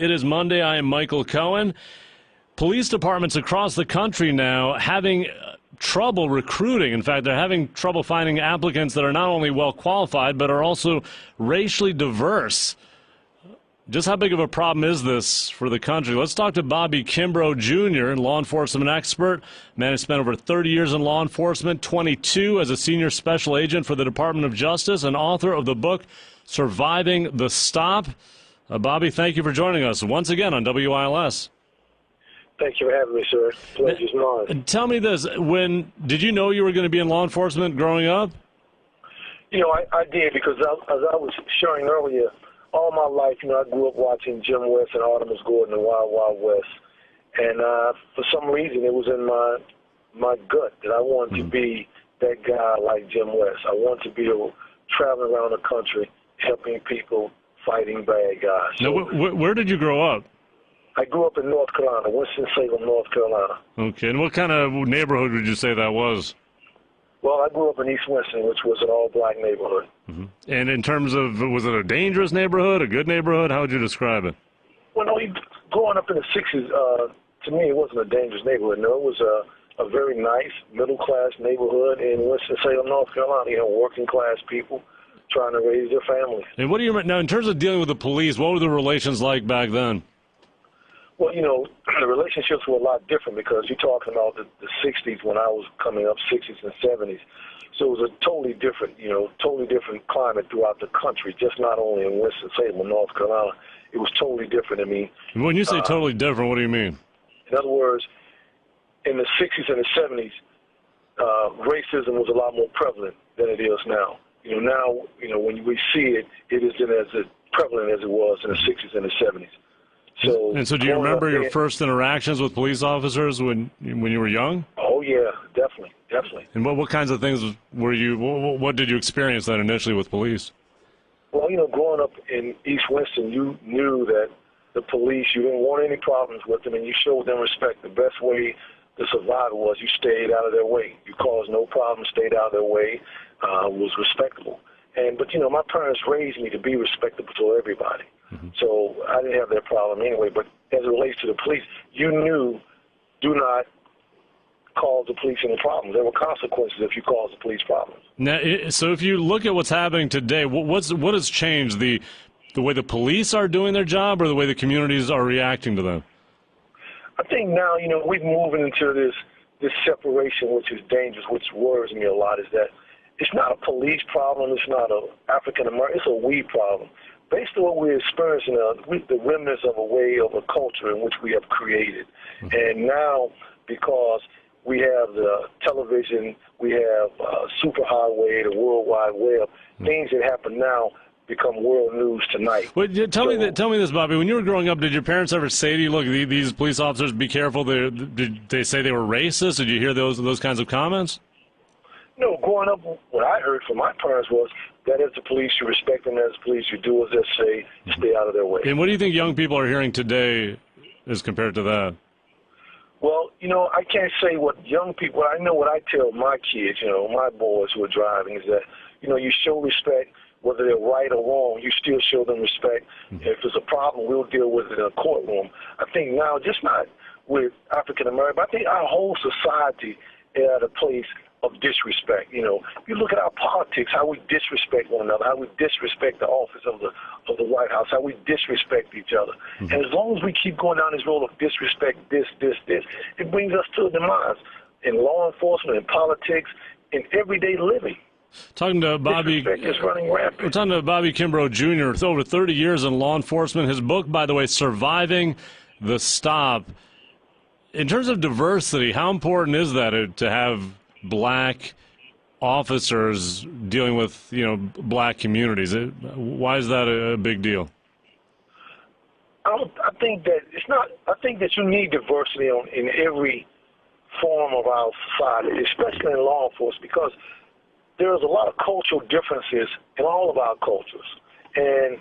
It is Monday. I am Michael Cohen. Police departments across the country now having trouble recruiting. In fact, they're having trouble finding applicants that are not only well qualified, but are also racially diverse. Just how big of a problem is this for the country? Let's talk to Bobby Kimbrough, Jr., law enforcement expert. Man who spent over 30 years in law enforcement, 22 as a senior special agent for the Department of Justice, and author of the book Surviving the Stop. Bobby, thank you for joining us once again on WILS. Thank you for having me, sir. Pleasure's mine. Tell me this, did you know you were going to be in law enforcement growing up? You know, I did, because as I was sharing earlier, all my life, I grew up watching Jim West and Artemis Gordon and Wild Wild West. And for some reason, it was in my gut that I wanted to be that guy like Jim West. I wanted to be traveling around the country, helping people, fighting bad guys. Now, where did you grow up? I grew up in North Carolina, Winston-Salem, North Carolina. Okay, and what kind of neighborhood would you say that was? Well, I grew up in East Winston, which was an all-black neighborhood. Mm-hmm. And in terms of, was it a dangerous neighborhood, a good neighborhood? How would you describe it? Well, no, growing up in the 60s, to me, it wasn't a dangerous neighborhood. No, it was a very nice, middle-class neighborhood in Winston-Salem, North Carolina. Working-class people trying to raise their families. And what do you, now, in terms of dealing with the police, what were the relations like back then? Well, the relationships were a lot different, because you're talking about the 60s when I was coming up, 60s and 70s. So it was a totally different climate throughout the country, just not only in Winston-Salem, North Carolina. It was totally different. I mean, when you say totally different, what do you mean? In other words, in the 60s and the 70s, racism was a lot more prevalent than it is now. Now, when we see it, it isn't as prevalent as it was in the 60s and the 70s. So do you remember your first interactions with police officers when you were young? Oh, yeah, definitely. And what kinds of things what did you experience then initially with police? Well, growing up in East Winston, you knew that the police, you didn't want any problems with them, and you showed them respect. The best way to survive was you stayed out of their way. You caused no problems, stayed out of their way, was respectable. But my parents raised me to be respectable to everybody. Mm-hmm. So I didn't have that problem anyway. But as it relates to the police, you knew, do not cause the police any problems. There were consequences if you caused the police problems. Now, so if you look at what's happening today, what has changed? The way the police are doing their job, or the way the communities are reacting to them? I think now, we're moving into this separation, which is dangerous, which worries me a lot, is that it's not a police problem, it's not an African-American, it's a we problem. Based on what we're experiencing, the remnants of a way of a culture in which we have created. Mm-hmm. And now, because we have the television, we have superhighway, the World Wide Web, things that happen now become world news tonight. Well, tell me this, Bobby. When you were growing up, did your parents ever say to you, look, these police officers, be careful? Did they say they were racist? Did you hear those kinds of comments? No, growing up, what I heard from my parents was that as the police, you respect them. As the police, you do as they say, stay out of their way. And what do you think young people are hearing today as compared to that? Well, I can't say what young people, I know what I tell my kids, my boys who are driving, is that, you show respect, whether they're right or wrong, you still show them respect. Mm-hmm. If there's a problem, we'll deal with it in a courtroom. I think now, just not with African American, but I think our whole society is at a place of disrespect. You look at our politics, how we disrespect one another, how we disrespect the office of the White House, how we disrespect each other. Mm-hmm. And as long as we keep going down this road of disrespect, this, it brings us to a demise in law enforcement, in politics, in everyday living. Talking to Bobby, is running rampant. We're talking to Bobby Kimbrough, Jr. with over 30 years in law enforcement. His book, by the way, Surviving the Stop. In terms of diversity, how important is that to have black officers dealing with, black communities? Why is that a big deal? I think that it's not. I think that you need diversity in every form of our society, especially in law enforcement, because there's a lot of cultural differences in all of our cultures, and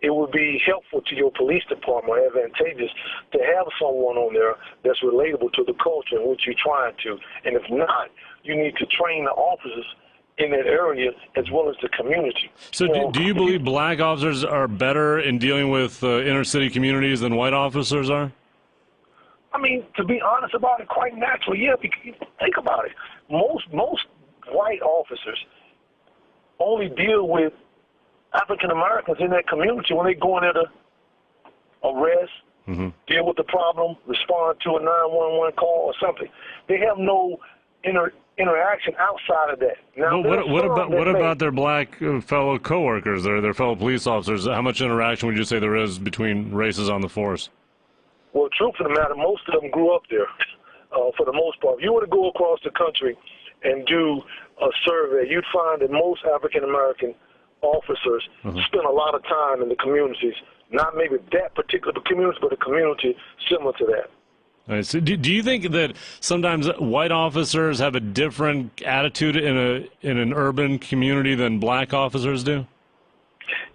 it would be helpful to your police department, advantageous, to have someone on there that's relatable to the culture in which you're trying to. And if not, you need to train the officers in that area as well as the community. So do you believe black officers are better in dealing with inner city communities than white officers are? I mean, to be honest about it, quite naturally, yeah. Because think about it. Most white officers only deal with African Americans in that community when they go in there to arrest, deal with the problem, respond to a 911 call or something. They have no interaction outside of that. Now, what about their black fellow coworkers, their fellow police officers? How much interaction would you say there is between races on the force? Well, truth of the matter, most of them grew up there for the most part. If you were to go across the country and do a survey, you'd find that most African-American officers spend a lot of time in the communities, not maybe that particular community, but a community similar to that. Right, so do you think that sometimes white officers have a different attitude in an urban community than black officers do?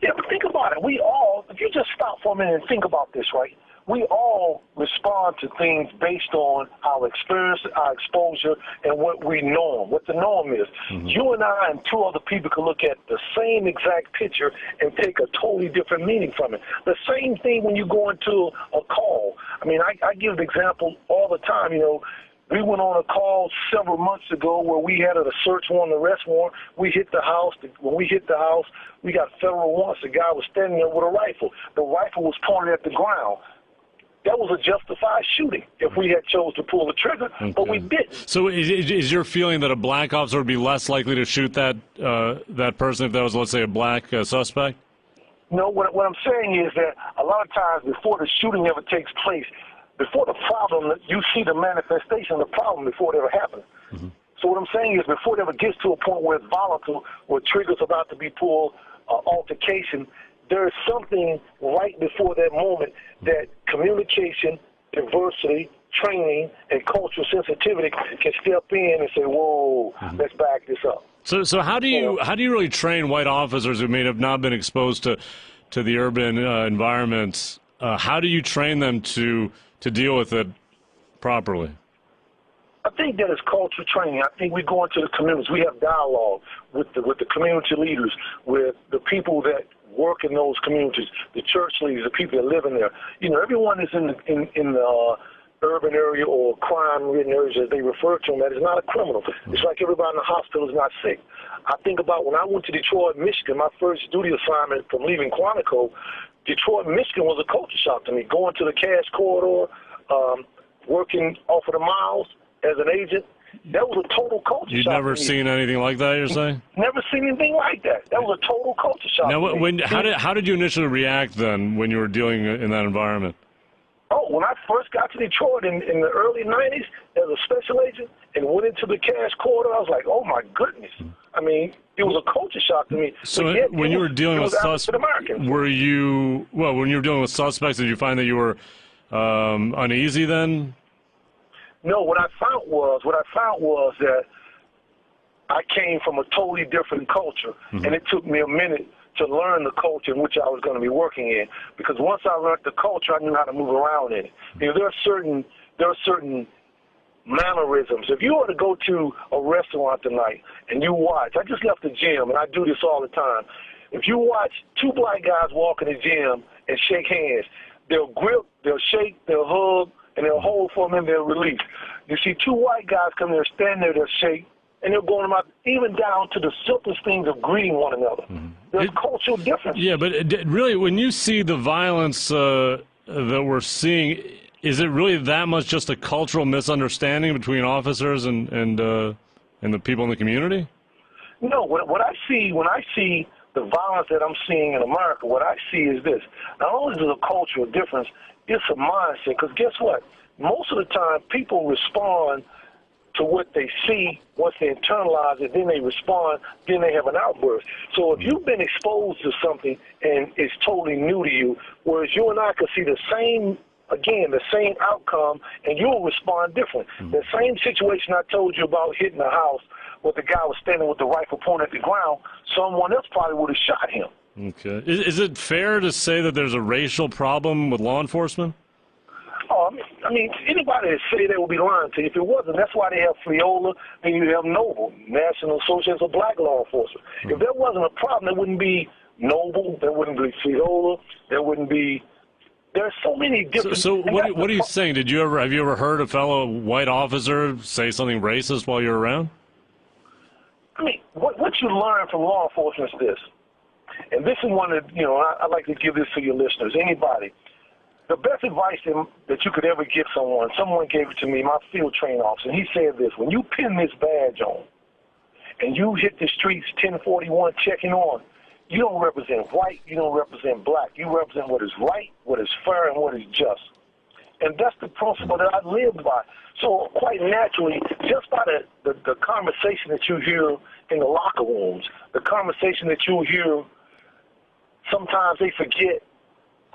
Yeah, but think about it. We all, if you just stop for a minute and think about this, right? We all respond to things based on our experience, our exposure, and what we know, what the norm is. You and I and two other people can look at the same exact picture and take a totally different meaning from it. The same thing when you go into a call. I mean, I give the example all the time. You know, we went on a call several months ago where we had a search warrant, arrest warrant. We hit the house. When we hit the house, we got federal warrants. The guy was standing there with a rifle. The rifle was pointed at the ground. That was a justified shooting if we had chose to pull the trigger, but we didn't. So is your feeling that a black officer would be less likely to shoot that person if that was, let's say, a black suspect? No, what I'm saying is that a lot of times before the shooting ever takes place, before the problem, you see the manifestation of the problem before it ever happens. So what I'm saying is before it ever gets to a point where it's volatile, where trigger's about to be pulled, altercation, there is something right before that moment that communication, diversity, training, and cultural sensitivity can step in and say, whoa, let's back this up. So how do you really train white officers who may have not been exposed to the urban environments? How do you train them to deal with it properly? I think that is cultural training. I think we go into the communities. We have dialogue with the community leaders, with the people that work in those communities, the church leaders, the people that live in there. You know, everyone is in the urban area or crime-ridden areas, as they refer to them, that is not a criminal. It's like everybody in the hospital is not sick. I think about when I went to Detroit, Michigan, my first duty assignment from leaving Quantico, Detroit, Michigan was a culture shock to me. Going to the cash corridor, working off of the miles as an agent, that was a total culture shock. You'd never seen anything like that, you're saying? Never seen anything like that. That was a total culture shock. Now, how did you initially react then when you were dealing in that environment? Oh, when I first got to Detroit in the early 90s as a special agent and went into the cash corridor, I was like, oh, my goodness. I mean, it was a culture shock to me. So when you were dealing with suspects, when you were dealing with suspects, did you find that you were uneasy then? No, what I found was that I came from a totally different culture, and it took me a minute to learn the culture in which I was going to be working in. Because once I learned the culture, I knew how to move around in it. You know, there are certain mannerisms. If you were to go to a restaurant tonight and you watch, I just left the gym, and I do this all the time. If you watch two black guys walk in the gym and shake hands, they'll grip, they'll shake, they'll hug, and they'll hold for them and they'll release. You see two white guys come there, stand there, they'll shake, and they're going about even down to the simplest things of greeting one another. There's cultural difference. Yeah, but really, when you see the violence that we're seeing, is it really that much just a cultural misunderstanding between officers and the people in the community? No, what I see when I see the violence that I'm seeing in America, what I see is this. Not only is it a cultural difference, it's a mindset. Because guess what? Most of the time, people respond to what they see. Once they internalize it, then they respond, then they have an outburst. So if you've been exposed to something and it's totally new to you, whereas you and I could see the same outcome, and you'll respond different. The same situation I told you about hitting the house where the guy was standing with the rifle pointed at the ground, someone else probably would have shot him. Okay. Is it fair to say that there's a racial problem with law enforcement? I mean, anybody that say that would be lying to you. If it wasn't, that's why they have FLIOLA and you have NOBLE, National Association of Black Law Enforcement. If there wasn't a problem, there wouldn't be NOBLE, there wouldn't be FLIOLA, there wouldn't be. There's so many different. So what are you saying? Have you ever heard a fellow white officer say something racist while you're around? I mean, what you learn from law enforcement is this, and this is one that I'd like to give this to your listeners. Anybody. The best advice that you could ever give someone gave it to me, my field training officer, and he said this: when you pin this badge on and you hit the streets 1041 checking on, you don't represent white, you don't represent black. You represent what is right, what is fair, and what is just. And that's the principle that I live by. So quite naturally, just by the conversation that you hear in the locker rooms, the conversation that you hear, sometimes they forget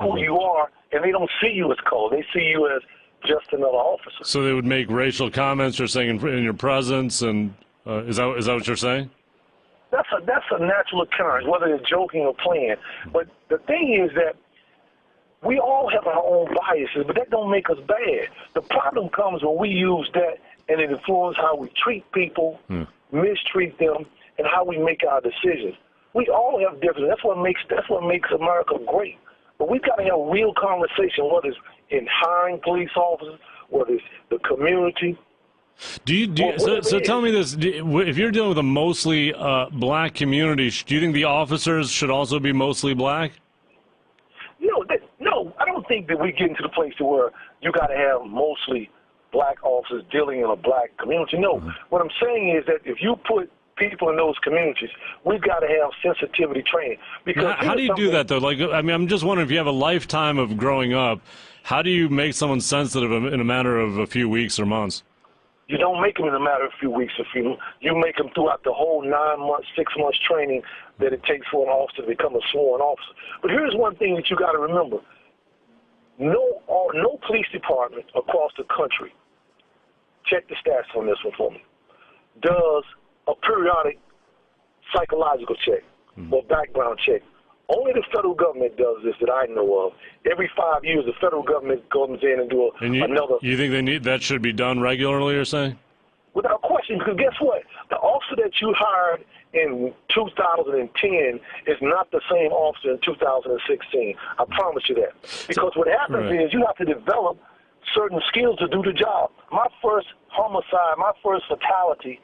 who you are, and they don't see you as color. They see you as just another officer. So they would make racial comments, you're saying, in your presence, and is that what you're saying? That's a natural occurrence, whether they're joking or playing. But the thing is that we all have our own biases, but that don't make us bad. The problem comes when we use that and it influences how we treat people, mistreat them, and how we make our decisions. We all have differences. That's what makes America great. But we've got to have real conversation, whether it's in hiring police officers, whether it's the community. So tell me this: if you're dealing with a mostly black community, do you think the officers should also be mostly black? No, I don't think that we get into the place to where you got to have mostly black officers dealing in a black community. No, what I'm saying is that if you put people in those communities, we've got to have sensitivity training. Because how do you do that, though? Like, I mean, I'm just wondering if you have a lifetime of growing up, how do you make someone sensitive in a matter of a few weeks or months? You don't make them in a matter of a few weeks or you make them throughout the whole 9 months, 6 months training that it takes for an officer to become a sworn officer. But here's one thing that you got to remember. No police department across the country, check the stats on this one for me, does a periodic psychological check or background check. Only the federal government does this that I know of. Every 5 years, the federal government comes in and do another. You think that should be done regularly, you're saying? Without question, because guess what? The officer that you hired in 2010 is not the same officer in 2016. I promise you that. Because what happens is you have to develop certain skills to do the job. My first homicide, my first fatality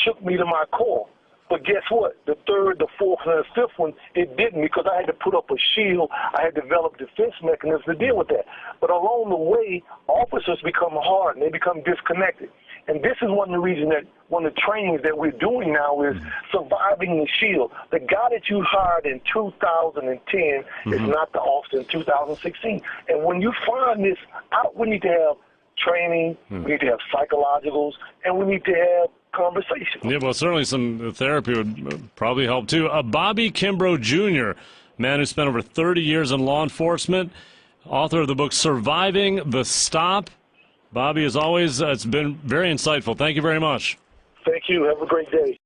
shook me to my core. But guess what? The third, the fourth, and the fifth one, it didn't, because I had to put up a shield. I had developed defense mechanisms to deal with that. But along the way, officers become hardened. They become disconnected. And this is one of the reasons that one of the trainings that we're doing now is surviving the shield. The guy that you hired in 2010 is not the officer in 2016. And when you find this out, we need to have training, we need to have psychologicals, and we need to have conversation. Yeah, well, certainly some therapy would probably help too. Bobby Kimbrough Jr., man who spent over 30 years in law enforcement, author of the book Surviving the Stop. Bobby, as always, it's been very insightful. Thank you very much. Thank you. Have a great day.